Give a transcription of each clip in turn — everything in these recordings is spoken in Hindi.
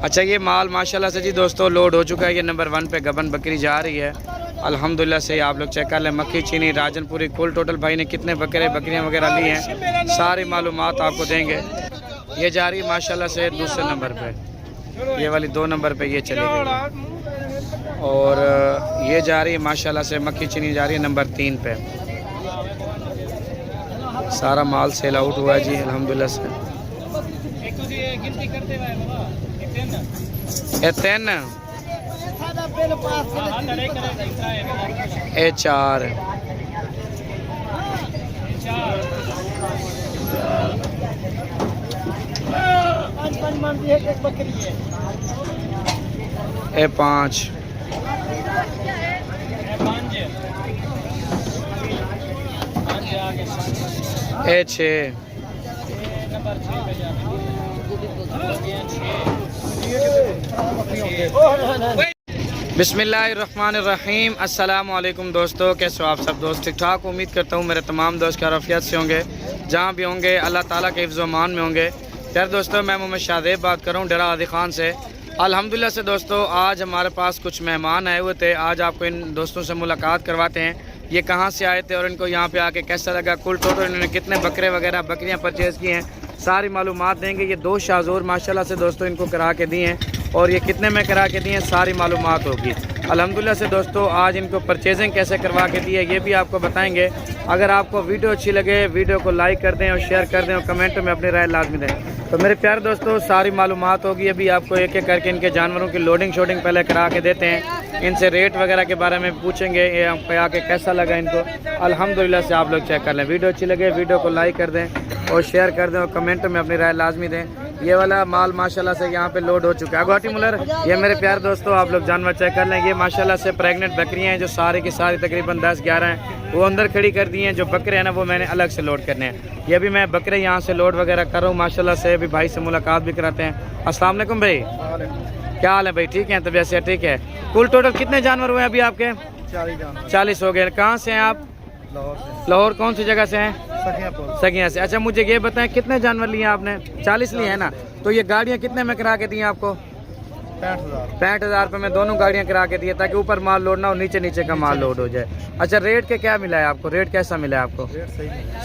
अच्छा ये माल माशाल्लाह से जी दोस्तों लोड हो चुका है। ये नंबर 1 पे गबन बकरी जा रही है अल्हम्दुलिल्लाह से। आप लोग चेक कर लें, मक्खी चीनी राजनपुरी कुल टोटल भाई ने कितने बकरे बकरियां वगैरह ली हैं सारी मालूमात आपको देंगे। ये जा रही है माशाल्लाह से दूसरे नंबर पे, ये वाली 2 नंबर पे ये चली गई। और ये जा रही है माशाल्लाह से मक्खी चीनी जा रही है नंबर 3 पे। सारा माल सेल आउट हुआ है जी अल्हम्दुलिल्लाह से। ए 3 ए 4 ए 5 ए 6 बिस्मिल्लाहिर्रहमानिर्रहीम। अस्सलामु अलैकुम दोस्तों, कैसे हो आप सब दोस्त? ठीक ठाक उम्मीद करता हूँ मेरे तमाम दोस्त खैरियत से होंगे, जहाँ भी होंगे अल्लाह ताला के हिफ्ज़ व अमान में होंगे। यार दोस्तों मैं मोहम्मद शादेब बात कर रहा हूँ डेरा आदि खान से। अल्हम्दुलिल्लाह से दोस्तों आज हमारे पास कुछ मेहमान आए हुए थे। आज आपको इन दोस्तों से मुलाकात करवाते हैं, ये कहाँ से आए थे और इनको यहाँ पे आके कैसा लगा, कुल टोटल इन्होंने कितने बकरे वगैरह बकरियाँ परचेज़ की हैं सारी मालूमात देंगे। ये 2 शाजूर माशाल्लाह से दोस्तों इनको करा के दिए हैं और ये कितने में करा के दिए हैं सारी मालूमात होगी अल्हम्दुलिल्लाह से दोस्तों। आज इनको परचेजिंग कैसे करवा के दी है ये भी आपको बताएंगे। अगर आपको वीडियो अच्छी लगे वीडियो को लाइक कर दें और शेयर कर दें और कमेंट में अपनी राय लाजमी दें। तो मेरे प्यारे दोस्तों सारी मालूमात होगी। अभी आपको एक एक करके इनके जानवरों की लोडिंग शोडिंग पहले करा के देते हैं, इनसे रेट वगैरह के बारे में पूछेंगे, ये आके कैसा लगा इनको। अल्हम्दुलिल्लाह से आप लोग चेक कर लें, वीडियो अच्छी लगे वीडियो को लाइक कर दें और शेयर कर दें और कमेंट में अपनी राय लाजमी दें। ये वाला माल माशाल्लाह से यहाँ पे लोड हो चुका है। गुवाहाटी मुलर ये मेरे प्यारे दोस्तों आप लोग जानवर चेक कर लें। ये माशाल्लाह से प्रेग्नेंट बकरियाँ हैं जो सारी की सारी तकरीबन 10-11 हैं, वो अंदर खड़ी कर दी हैं। जो बकरे हैं ना वो मैंने अलग से लोड करने हैं। ये भी मैं बकरे यहाँ से लोड वगैरह कर रहा हूँ माशाल्लाह से। अभी भाई से मुलाकात भी कराते हैं। अस्सलाम वालेकुम भाई, क्या हाल है भाई? ठीक है, तबीयत से ठीक है? कुल टोटल कितने जानवर हुए अभी आपके? 40 हो गए। कहाँ से हैं आप? लाहौर। कौन सी जगह से हैं? सगिया से। अच्छा मुझे ये बताएं कितने जानवर लिए आपने? 40 लिए हैं ना। तो ये गाड़ियाँ कितने में करा के दी हैं आपको? 65,000 रुपये में दोनों गाड़ियाँ करा के दी है ताकि ऊपर माल लोड ना हो, नीचे नीचे का माल लोड हो जाए। अच्छा रेट के क्या मिला है आपको? रेट कैसा मिला है आपको?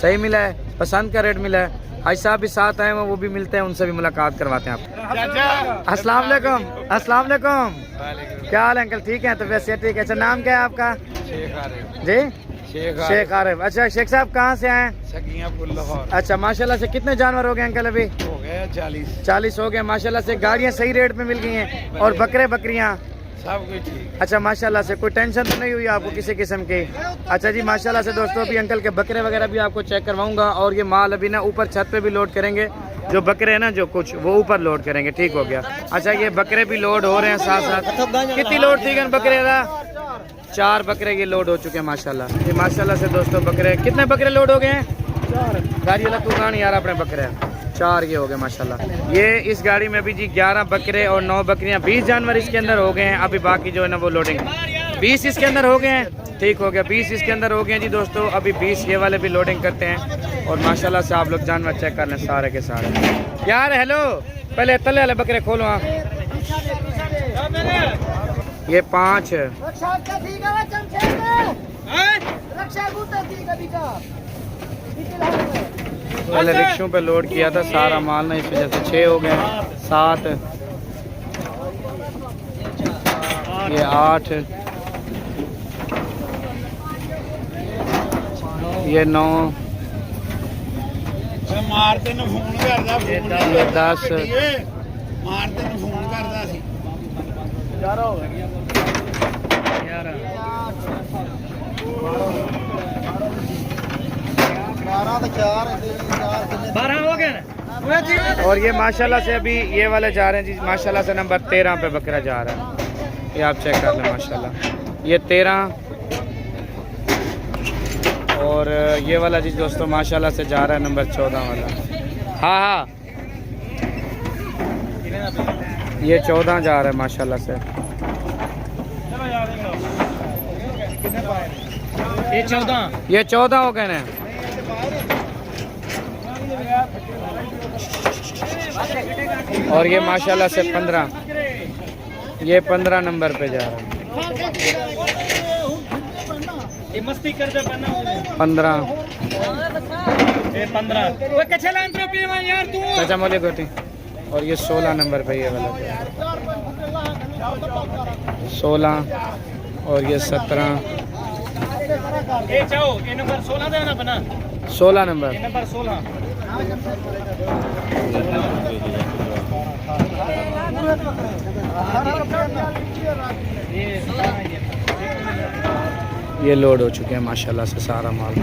सही मिला है, पसंद का रेट मिला है। भाई साहब भी साथ आए हैं, वो भी मिलते हैं, उनसे भी मुलाकात करवाते हैं आप। अस्सलाम वालेकुम। अस्सलाम वालेकुम, क्या हाल है अंकल? ठीक है, तो वैसे ठीक है। अच्छा नाम क्या है आपका? जी शेख आरिफ। अच्छा शेख साहब कहाँ से आए? अच्छा माशाल्लाह से कितने जानवर हो गए अंकल? अभी हो गए 40 हो गए माशाल्लाह से। गाड़ियाँ सही रेट में मिल गई हैं और बकरे बकरियाँ सब कुछ ठीक। अच्छा माशाल्लाह से कोई टेंशन तो नहीं हुई आपको किसी किस्म की? अच्छा जी माशाल्लाह से दोस्तों अभी अंकल के बकरे वगैरह भी आपको चेक करवाऊंगा और ये माल अभी ना ऊपर छत पे भी लोड करेंगे। जो बकरे हैं ना जो कुछ वो ऊपर लोड करेंगे। ठीक हो गया। अच्छा ये बकरे भी लोड हो रहे हैं साथ साथ। कितनी लोड थी बकरे का? 4 बकरे ये लोड हो चुके हैं माशाल्लाह। ये माशाल्लाह से दोस्तों बकरे कितने बकरे लोड हो गए हैं? 4 गाड़ी वाला तू कहां नहीं यार अपने बकरे 4 ये हो गए माशाल्लाह। ये इस गाड़ी में भी जी 11 बकरे और 9 बकरियां 20 जानवर इसके अंदर हो गए हैं। अभी बाकी जो है ना वो लोडिंग 20 इसके अंदर हो गए हैं। ठीक हो गया, 20 इसके अंदर हो गए हैं जी दोस्तों। अभी 20 ये वाले भी लोडिंग करते हैं और माशाल्लाह से आप लोग जानवर चेक कर लें सारे के सारे। यार हेलो पहले तले वाले बकरे खोलो। हाँ ये 5 पहले रिक्शों पे लोड किया था सारा माल ना, इस वजह से 6 हो गए। 7 ये 8 ये 9 ये 10 और ये माशाल्लाह से अभी ये वाले जा रहे हैं जी माशाल्लाह से नंबर 13 पे बकरा जा रहा है। ये आप चेक कर लें माशाल्लाह। ये 13 और ये वाला जी दोस्तों माशाल्लाह से जा रहा है नंबर 14 वाला। हाँ हाँ ये 14 जा रहा है माशाल्लाह से। ये 14 हो गए ना। और ये माशाल्लाह से 15 ये 15 नंबर पे जा रहा है। ये मस्ती कर दे बना 15 15 वो कच्चे लाइन पे भी यार तू चाचा मोले गोटी। और ये 16 नंबर पे ये वाला 16 और ये 17 ए जाओ ये नंबर 16 देना बना 16 नंबर ये नंबर 16 ये लोड हो चुके हैं माशाल्लाह से सारा माल।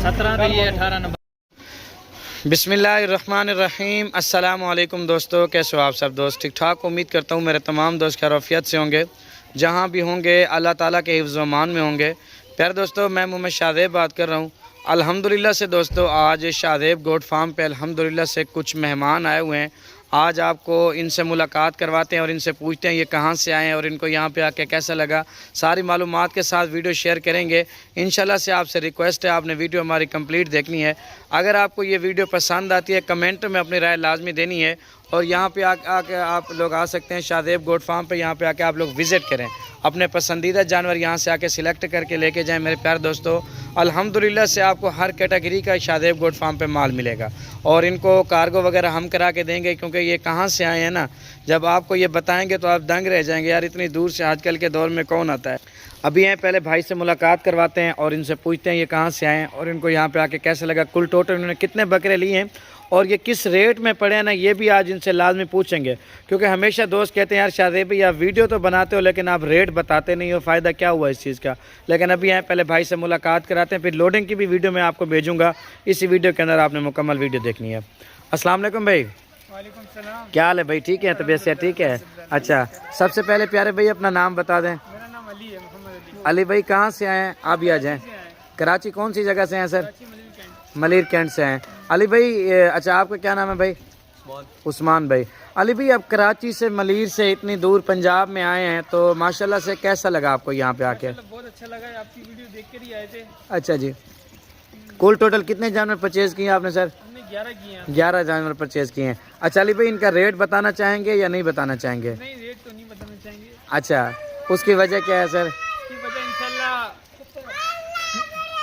17 ये 18 नंबर। बिस्मिल्लाहिर्रहमानिर्रहीम। अस्सलाम वालेकुम दोस्तों, कैसे हो आप सब दोस्त? ठीक ठाक, उम्मीद करता हूँ मेरे तमाम दोस्त खैरियत से होंगे, जहाँ भी होंगे अल्लाह ताला के हिफ्ज़ व अमान में होंगे। प्यारे दोस्तों, मैं मोहम्मद शादेब बात कर रहा हूँ। अल्हम्दुलिल्लाह से दोस्तों, आज शादेब गोट फार्म पे अल्हम्दुलिल्लाह से कुछ मेहमान आए हुए हैं। आज आपको इनसे मुलाकात करवाते हैं और इनसे पूछते हैं ये कहाँ से आए हैं और इनको यहाँ पे आके कैसा लगा। सारी मालूमात के साथ वीडियो शेयर करेंगे इंशाल्लाह से। आपसे रिक्वेस्ट है, आपने वीडियो हमारी कंप्लीट देखनी है। अगर आपको ये वीडियो पसंद आती है, कमेंट में अपनी राय लाजमी देनी है। और यहाँ पे आके आप लोग आ सकते हैं शादेब गोट फार्म पे। यहाँ पे आके आप लोग विज़िट करें, अपने पसंदीदा जानवर यहाँ से आके सिलेक्ट करके लेके जाएं। मेरे प्यारे दोस्तों, अल्हम्दुलिल्लाह से आपको हर कैटेगरी का शादेब गोट फार्म पे माल मिलेगा और इनको कार्गो वगैरह हम करा के देंगे, क्योंकि ये कहाँ से आए हैं ना, जब आपको ये बताएंगे तो आप दंग रह जाएंगे, यार इतनी दूर से आजकल के दौर में कौन आता है। अभी हैं, पहले भाई से मुलाकात करवाते हैं और इनसे पूछते हैं ये कहाँ से आए हैं और इनको यहाँ पे आके कैसा लगा। कुल टोटल इन्होंने कितने बकरे लिए हैं और ये किस रेट में पड़े हैं ना, ये भी आज इनसे लाजमी पूछेंगे। क्योंकि हमेशा दोस्त कहते हैं यार शादेब भाई आप वीडियो तो बनाते हो लेकिन आप रेट बताते नहीं हो, फ़ायदा क्या हुआ इस चीज़ का। लेकिन अभी हैं, पहले भाई से मुलाकात कराते हैं, फिर लोडिंग की भी वीडियो मैं आपको भेजूँगा। इसी वीडियो के अंदर आपने मुकम्मल वीडियो देखनी है। अस्सलाम वालेकुम भाई। वालेकुम सलाम। क्या हाल है भाई? ठीक है, तबीयत से ठीक है? अच्छा, सबसे पहले प्यारे भाई अपना नाम बता दें। मेरा नाम अली है, मोहम्मद अली भाई कहाँ से आए हैं? आप भी आ जाएँ। कराची कौन सी जगह से हैं सर? मलिर कैंट से हैं। अली भाई अच्छा, आपका क्या नाम है भाई? उस्मान भाई। अली भाई, अब कराची से मलिर से इतनी दूर पंजाब में आए हैं, तो माशाल्लाह से कैसा लगा आपको यहाँ पे आके? बहुत अच्छा लगा, आपकी वीडियो देख कर ही आए थे। अच्छा जी। कुल टोटल कितने जानवर परचेज़ किए आपने सर? हमने 11 किए हैं। 11 जानवर परचेज़ किए हैं। अच्छा अली भाई, इनका रेट बताना चाहेंगे या नहीं बताना चाहेंगे? नहीं, रेट तो नहीं बताना चाहेंगे। अच्छा, उसकी वजह क्या है सर? इसकी वजह इंशाल्लाह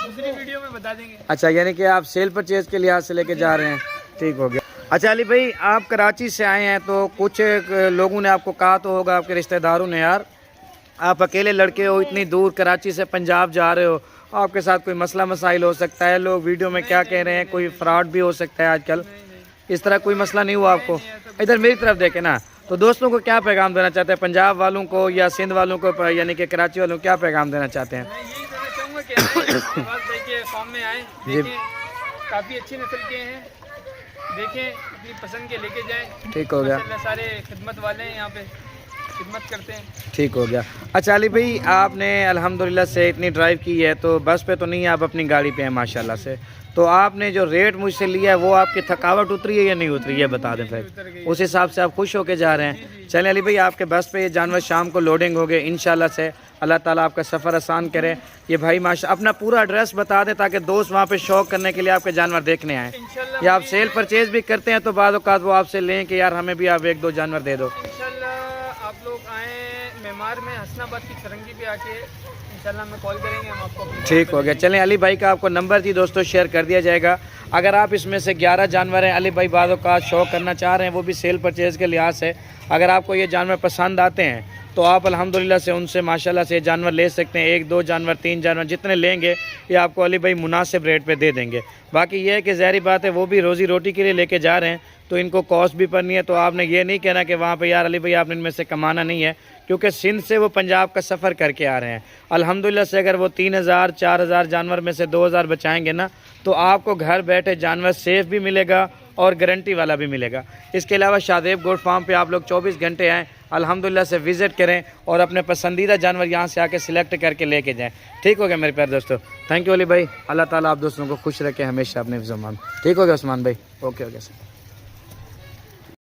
दूसरी वीडियो में बता देंगे। अच्छा, यानी कि आप सेल परचेज़ के लिहाज से लेके जा रहे हैं, ठीक हो गया। अच्छा अली भाई, आप कराची से आए हैं तो कुछ लोगों ने आपको कहा तो होगा, आपके रिश्तेदारों ने, यार आप अकेले लड़के हो, इतनी दूर कराची से पंजाब जा रहे हो, आपके साथ कोई मसला मसाइल हो सकता है, लोग वीडियो में क्या कह रहे हैं, कोई फ्रॉड भी हो सकता है आजकल। इस तरह कोई मसला नहीं हुआ आपको? इधर मेरी तरफ देखें ना। तो दोस्तों को क्या पैगाम देना चाहते हैं, पंजाब वालों को या सिंध वालों को, यानी कि कराची वालों को क्या पैगाम देना चाहते हैं? मैं यही कहना चाहूँगा कि देखिए फार्म में आए, देखें काफ़ी अच्छी नस्ल के हैं, देखें अपनी पसंद के लेके जाएं। ठीक हो गया। सारे खिदमत वाले हैं यहाँ पे, खिदमत करते हैं। ठीक हो गया। अच्छा अली भाई, आपने अल्हम्दुलिल्लाह से इतनी ड्राइव की है, तो बस पे तो नहीं, आप अपनी गाड़ी पे हैं माशाल्लाह से। तो आपने जो रेट मुझसे लिया है वो आपकी थकावट उतरी है या नहीं उतरी है, बता दें फिर उस हिसाब से आप खुश होके जा रहे हैं। चलें अली भाई, आपके बस पे ये जानवर शाम को लोडिंग हो गए इंशाल्लाह से। अल्लाह ताला आपका सफ़र आसान करे। ये भाई माशा अपना पूरा एड्रेस बता दें ताकि दोस्त वहाँ पे शौक करने के लिए आपके जानवर देखने आएँ। या आप सेल परचेज़ भी करते हैं तो बाद औक़ात वो आपसे लें कि यार हमें भी आप 1-2 जानवर दे दो। इंशाल्लाह आप लोग आए मेमार में, हसनाबाद की फरंगी पे आके इंशाल्लाह हमें कॉल करेंगे, हम आपको। ठीक हो गया। चलें अली भाई का आपको नंबर थी दोस्तों शेयर कर दिया जाएगा। अगर आप इसमें से 11 जानवर हैं, अली भाई बाद का शौक करना चाह रहे हैं, वो भी सेल परचेज़ के लिहाज से, अगर आपको ये जानवर पसंद आते हैं तो आप अल्हम्दुलिल्लाह से उनसे माशाल्लाह से जानवर ले सकते हैं। 1-2 जानवर, 3 जानवर, जितने लेंगे ये आपको अली भाई मुनासिब रेट पे दे देंगे। बाकी ये है कि ज़ाहिर बात है वो भी रोज़ी रोटी के लिए लेके जा रहे हैं, तो इनको कॉस्ट भी पड़नी है। तो आपने ये नहीं कहना कि वहाँ पे यार अली भाई आपने इनमें से कमाना नहीं है, क्योंकि सिंध से वो पंजाब का सफ़र करके आ रहे हैं। अल्हम्दुलिल्लाह से अगर वो 3000-4000 जानवर में से 2000 बचाएंगे ना, तो आपको घर बैठे जानवर सेफ़ भी मिलेगा और गारंटी वाला भी मिलेगा। इसके अलावा शादेब गोट फार्म पे आप लोग 24 घंटे आएँ, अल्हम्दुलिल्लाह से विज़िट करें और अपने पसंदीदा जानवर यहाँ से आके सिलेक्ट करके लेके जाएं। ठीक हो गया मेरे प्यारे दोस्तों? थैंक यू अली भाई। अल्लाह ताला आप दोस्तों को खुश रखे हमेशा अपने ज़मान। ठीक हो गया उस्मान भाई? ओके हो गया सर।